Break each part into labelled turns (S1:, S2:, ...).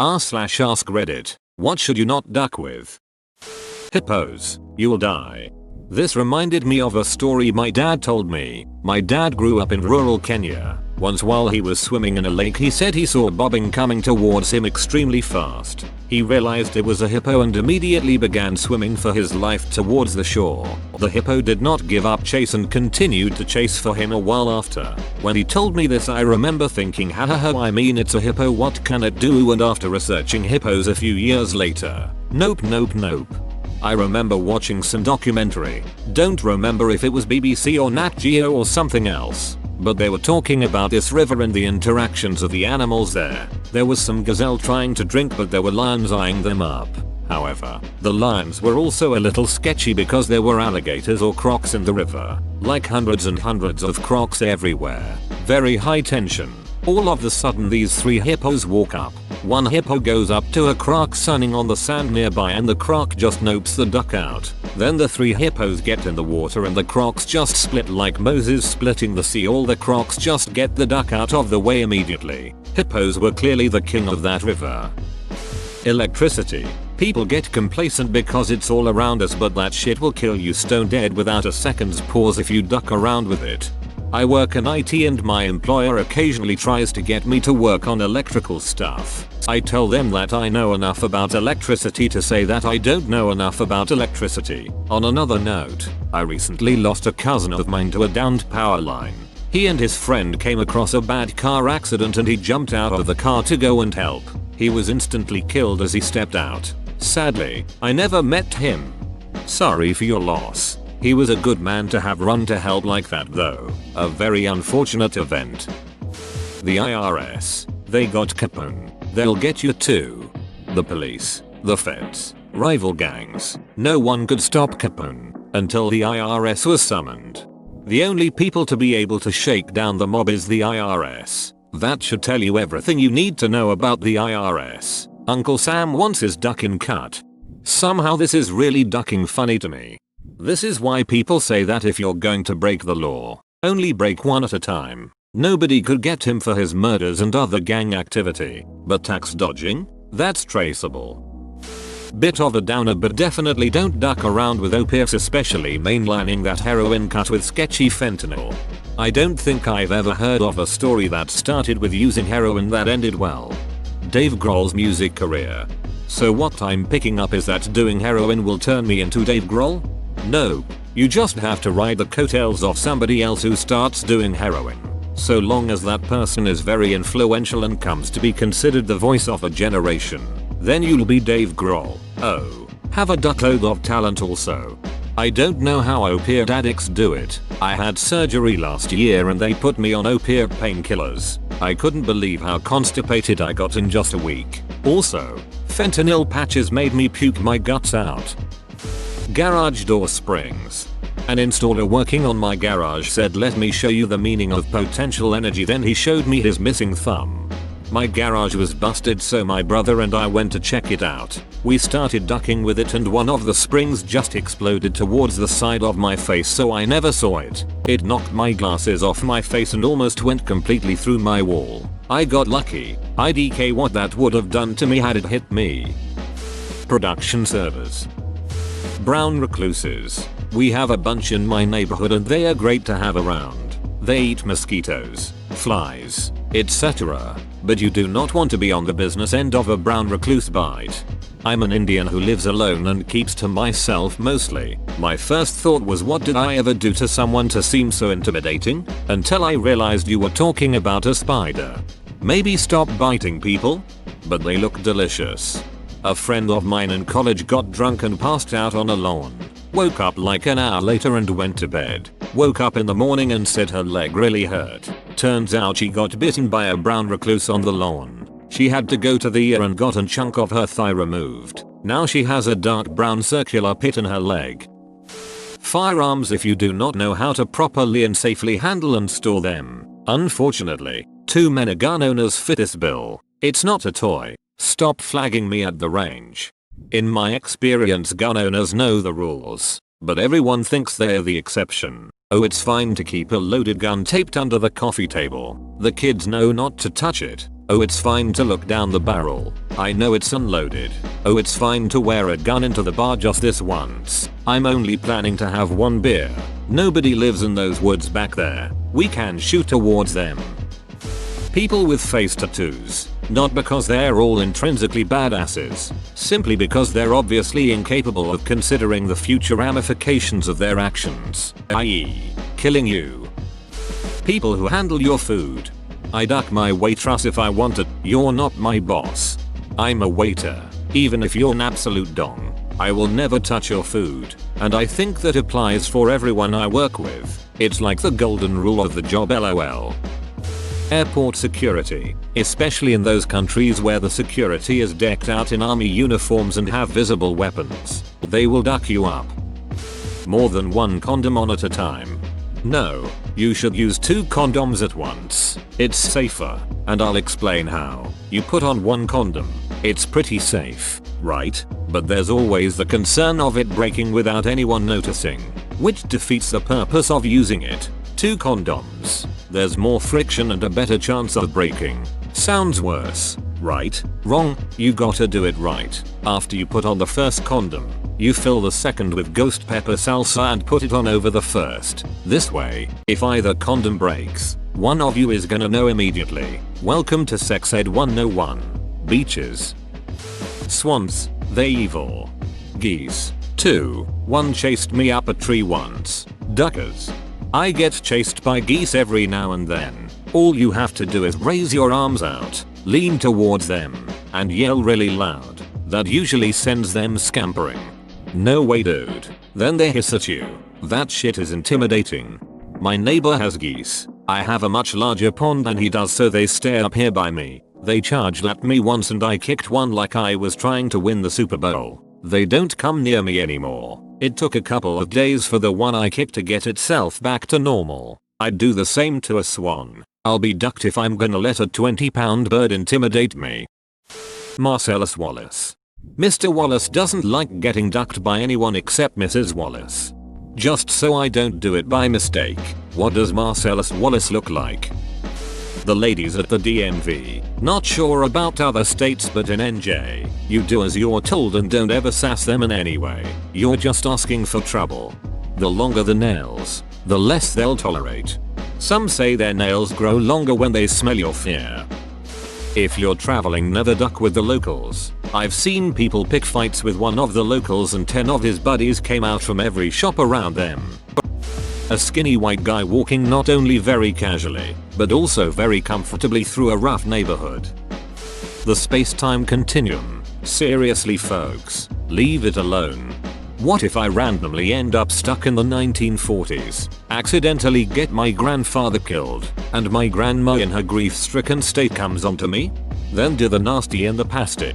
S1: r/ask Reddit. What should you not duck with? Hippos. You'll die. This reminded me of a story my dad told me. My dad grew up in rural Kenya. Once while he was swimming in a lake he said he saw bobbing coming towards him extremely fast. He realized it was a hippo and immediately began swimming for his life towards the shore. The hippo did not give up chase and continued to chase for him a while after. When he told me this I remember thinking hahaha, I mean it's a hippo, what can it do? And after researching hippos a few years later, nope. I remember watching some documentary, don't remember if it was BBC or Nat Geo or something else, but they were talking about this river and the interactions of the animals there. There was some gazelle trying to drink but there were lions eyeing them up. However, the lions were also a little sketchy because there were alligators or crocs in the river, like hundreds and hundreds of crocs everywhere. Very high tension. All of a sudden these three hippos walk up. One hippo goes up to a croc sunning on the sand nearby and the croc just nopes the duck out. Then the three hippos get in the water and the crocs just split like Moses splitting the sea. All the crocs just get the duck out of the way immediately. Hippos were clearly the king of that river. Electricity. People get complacent because it's all around us, but that shit will kill you stone dead without a second's pause if you duck around with it. I work in IT and my employer occasionally tries to get me to work on electrical stuff. I tell them that I know enough about electricity to say that I don't know enough about electricity. On another note, I recently lost a cousin of mine to a downed power line. He and his friend came across a bad car accident and he jumped out of the car to go and help. He was instantly killed as he stepped out. Sadly, I never met him. Sorry for your loss. He was a good man to have run to help like that though. A very unfortunate event. The IRS. They got Capone. They'll get you too. The police. The feds. Rival gangs. No one could stop Capone until the IRS was summoned. The only people to be able to shake down the mob is the IRS. That should tell you everything you need to know about the IRS. Uncle Sam wants his ducking cut. Somehow this is really ducking funny to me. This is why people say that if you're going to break the law, only break one at a time. Nobody could get him for his murders and other gang activity, but tax dodging? That's traceable. Bit of a downer, but definitely don't duck around with opiates, especially mainlining that heroin cut with sketchy fentanyl. I don't think I've ever heard of a story that started with using heroin that ended well. Dave Grohl's music career. So what I'm picking up is that doing heroin will turn me into Dave Grohl? No, you just have to ride the coattails of somebody else who starts doing heroin. So long as that person is very influential and comes to be considered the voice of a generation, then you'll be Dave Grohl. Oh, have a duckload of talent also. I don't know how opiate addicts do it. I had surgery last year and they put me on opiate painkillers. I couldn't believe how constipated I got in just a week. Also, fentanyl patches made me puke my guts out. Garage door springs. An installer working on my garage said, "Let me show you the meaning of potential energy." Then he showed me his missing thumb. My garage was busted, so my brother and I went to check it out. We started ducking with it and one of the springs just exploded towards the side of my face, so I never saw it. It knocked my glasses off my face and almost went completely through my wall. I got lucky. IDK what that would have done to me had it hit me. Production servers. Brown recluses. We have a bunch in my neighborhood and they are great to have around. They eat mosquitoes, flies, etc. But you do not want to be on the business end of a brown recluse bite. I'm an Indian who lives alone and keeps to myself mostly. My first thought was, what did I ever do to someone to seem so intimidating? Until I realized you were talking about a spider. Maybe stop biting people? But they look delicious. A friend of mine in college got drunk and passed out on a lawn. Woke up like an hour later and went to bed. Woke up in the morning and said her leg really hurt. Turns out she got bitten by a brown recluse on the lawn. She had to go to the ER and got a chunk of her thigh removed. Now she has a dark brown circular pit in her leg. Firearms. If you do not know how to properly and safely handle and store them, unfortunately, too many gun owners fit this bill. It's not a toy. Stop flagging me at the range. In my experience, gun owners know the rules, but everyone thinks they're the exception. Oh, it's fine to keep a loaded gun taped under the coffee table. The kids know not to touch it. Oh, it's fine to look down the barrel. I know it's unloaded. Oh, it's fine to wear a gun into the bar just this once. I'm only planning to have one beer. Nobody lives in those woods back there. We can shoot towards them. People with face tattoos. Not because they're all intrinsically badasses. Simply because they're obviously incapable of considering the future ramifications of their actions, i.e., killing you. People who handle your food. I duck my waitress if I want it. You're not my boss. I'm a waiter. Even if you're an absolute dong, I will never touch your food. And I think that applies for everyone I work with. It's like the golden rule of the job, lol. Airport security, especially in those countries where the security is decked out in army uniforms and have visible weapons. They will duck you up. More than one condom on at a time. No, you should use 2 condoms at once. It's safer, and I'll explain how. You put on 1 condom. It's pretty safe, right? But there's always the concern of it breaking without anyone noticing, which defeats the purpose of using it. 2 condoms. There's more friction and a better chance of breaking. Sounds worse, right? Wrong, you gotta do it right. After you put on the first condom, you fill the second with ghost pepper salsa and put it on over the first. This way, if either condom breaks, one of you is gonna know immediately. Welcome to Sex Ed 101. Beaches. Swans, they evil. Geese. 2. One chased me up a tree once. Duckers. I get chased by geese every now and then. All you have to do is raise your arms out, lean towards them, and yell really loud. That usually sends them scampering. No way, dude. Then they hiss at you. That shit is intimidating. My neighbor has geese. I have a much larger pond than he does, so they stay up here by me. They charged at me once and I kicked one like I was trying to win the Super Bowl. They don't come near me anymore. It took a couple of days for the one I kicked to get itself back to normal. I'd do the same to a swan. I'll be ducked if I'm gonna let a 20-pound bird intimidate me. Marcellus Wallace. Mr. Wallace doesn't like getting ducked by anyone except Mrs. Wallace. Just so I don't do it by mistake. What does Marcellus Wallace look like? The ladies at the DMV. Not sure about other states, but in NJ, you do as you're told and don't ever sass them in any way. You're just asking for trouble. The longer the nails, the less they'll tolerate. Some say their nails grow longer when they smell your fear. If you're traveling, never duck with the locals. I've seen people pick fights with one of the locals and 10 of his buddies came out from every shop around them. A skinny white guy walking not only very casually, but also very comfortably through a rough neighborhood. The space-time continuum. Seriously folks, leave it alone. What if I randomly end up stuck in the 1940s, accidentally get my grandfather killed, and my grandma in her grief-stricken state comes onto me? Then do the nasty in the pasty.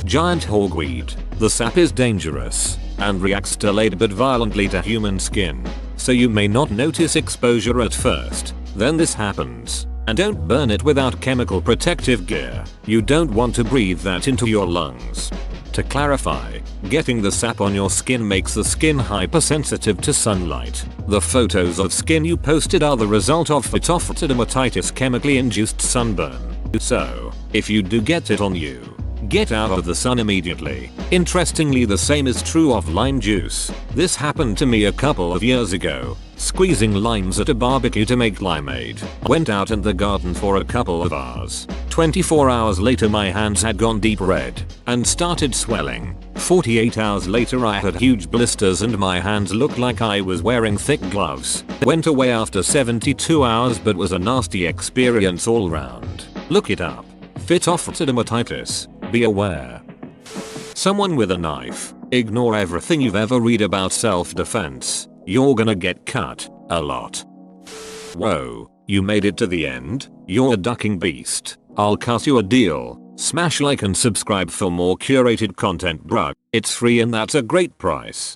S1: Giant hogweed. The sap is dangerous, and reacts delayed but violently to human skin, so you may not notice exposure at first. Then this happens. And don't burn it without chemical protective gear. You don't want to breathe that into your lungs. To clarify, getting the sap on your skin makes the skin hypersensitive to sunlight. The photos of skin you posted are the result of phytophthirmatitis, chemically induced sunburn. So, if you do get it on you, get out of the sun immediately. Interestingly, the same is true of lime juice. This happened to me a couple of years ago. Squeezing limes at a barbecue to make limeade. Went out in the garden for a couple of hours. 24 hours later my hands had gone deep red and started swelling. 48 hours later I had huge blisters and my hands looked like I was wearing thick gloves. Went away after 72 hours but was a nasty experience all round. Look it up. Phytophthirmatitis. Be aware. Someone with a knife. Ignore everything you've ever read about self-defense. You're gonna get cut a lot. Whoa, you made it to the end? You're a ducking beast. I'll cut you a deal. Smash like and subscribe for more curated content, bruh. It's free and that's a great price.